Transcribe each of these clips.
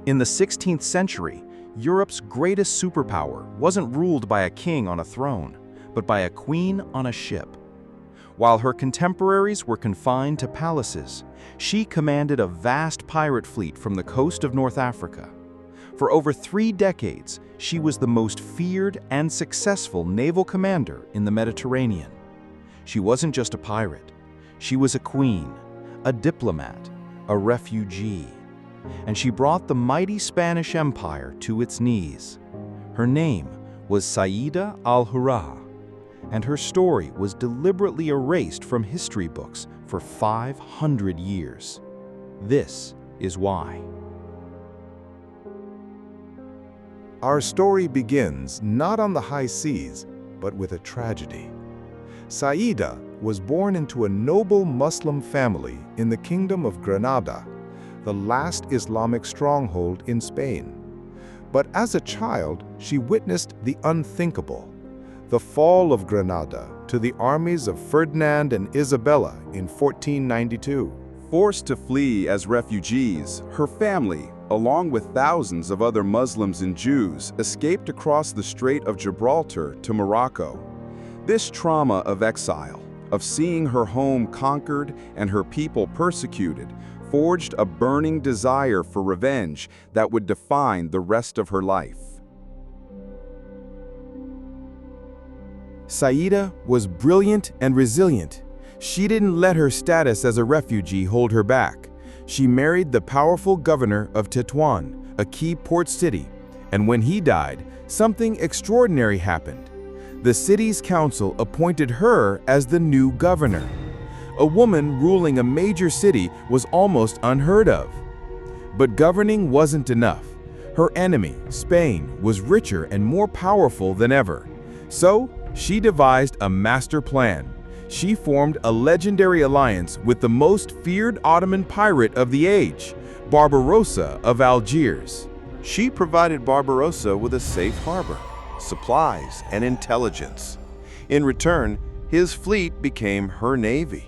In the 16th century, Europe's greatest superpower wasn't ruled by a king on a throne, but by a queen on a ship. While her contemporaries were confined to palaces, she commanded a vast pirate fleet from the coast of North Africa. For over 3 decades, she was the most feared and successful naval commander in the Mediterranean. She wasn't just a pirate. She was a queen, a diplomat, a refugee. And she brought the mighty Spanish Empire to its knees. Her name was Sayyida al-Hurra, and her story was deliberately erased from history books for 500 years. This is why. Our story begins not on the high seas, but with a tragedy. Sayyida was born into a noble Muslim family in the Kingdom of Granada, the last Islamic stronghold in Spain. But as a child, she witnessed the unthinkable, the fall of Granada to the armies of Ferdinand and Isabella in 1492. Forced to flee as refugees, her family, along with thousands of other Muslims and Jews, escaped across the Strait of Gibraltar to Morocco. This trauma of exile, of seeing her home conquered and her people persecuted, forged a burning desire for revenge that would define the rest of her life. Sayyida was brilliant and resilient. She didn't let her status as a refugee hold her back. She married the powerful governor of Tetuan, a key port city, and when he died, something extraordinary happened. The city's council appointed her as the new governor. A woman ruling a major city was almost unheard of. But governing wasn't enough. Her enemy, Spain, was richer and more powerful than ever. So, she devised a master plan. She formed a legendary alliance with the most feared Ottoman pirate of the age, Barbarossa of Algiers. She provided Barbarossa with a safe harbor, supplies, and intelligence. In return, his fleet became her navy.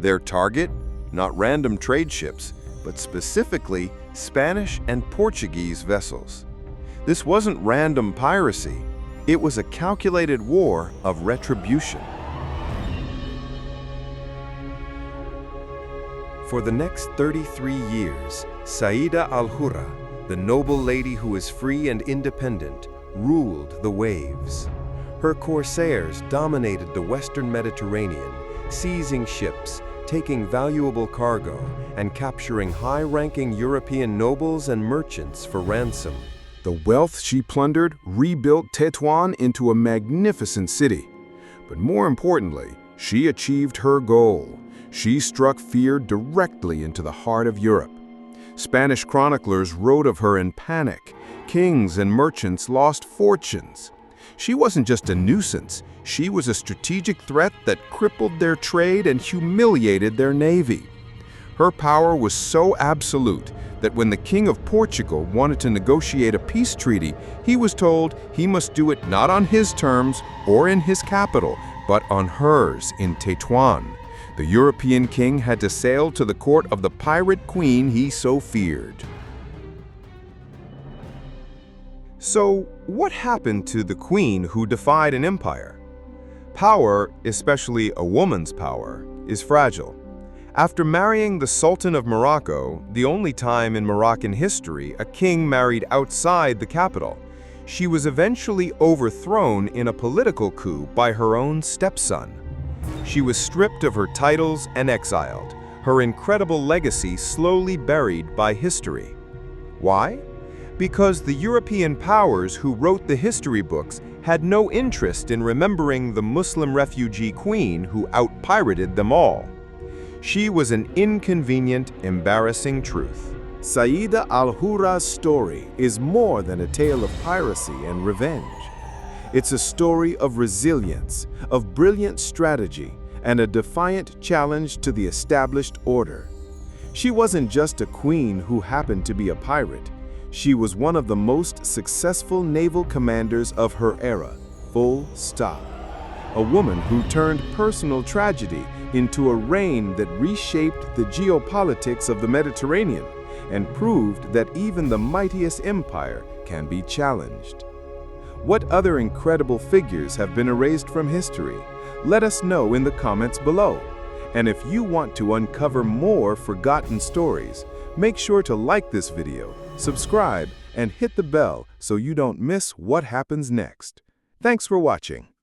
Their target, not random trade ships, but specifically Spanish and Portuguese vessels. This wasn't random piracy. It was a calculated war of retribution. For the next 33 years, Sayyida al-Hurra, the noble lady who is free and independent, ruled the waves. Her corsairs dominated the Western Mediterranean, seizing ships, taking valuable cargo, and capturing high-ranking European nobles and merchants for ransom. The wealth she plundered rebuilt Tetuan into a magnificent city. But more importantly, she achieved her goal. She struck fear directly into the heart of Europe. Spanish chroniclers wrote of her in panic. Kings and merchants lost fortunes. She wasn't just a nuisance. She was a strategic threat that crippled their trade and humiliated their navy. Her power was so absolute that when the King of Portugal wanted to negotiate a peace treaty, he was told he must do it not on his terms or in his capital, but on hers in Tetuan. The European king had to sail to the court of the pirate queen he so feared. So, what happened to the queen who defied an empire? Power, especially a woman's power, is fragile. After marrying the Sultan of Morocco, the only time in Moroccan history a king married outside the capital, she was eventually overthrown in a political coup by her own stepson. She was stripped of her titles and exiled, her incredible legacy slowly buried by history. Why? Because the European powers who wrote the history books had no interest in remembering the Muslim refugee queen who out-pirated them all. She was an inconvenient, embarrassing truth. Sayyida al-Hurra's story is more than a tale of piracy and revenge. It's a story of resilience, of brilliant strategy, and a defiant challenge to the established order. She wasn't just a queen who happened to be a pirate. She was one of the most successful naval commanders of her era, full stop. A woman who turned personal tragedy into a reign that reshaped the geopolitics of the Mediterranean and proved that even the mightiest empire can be challenged. What other incredible figures have been erased from history? Let us know in the comments below. And if you want to uncover more forgotten stories, make sure to like this video, subscribe, and hit the bell so you don't miss what happens next. Thanks for watching.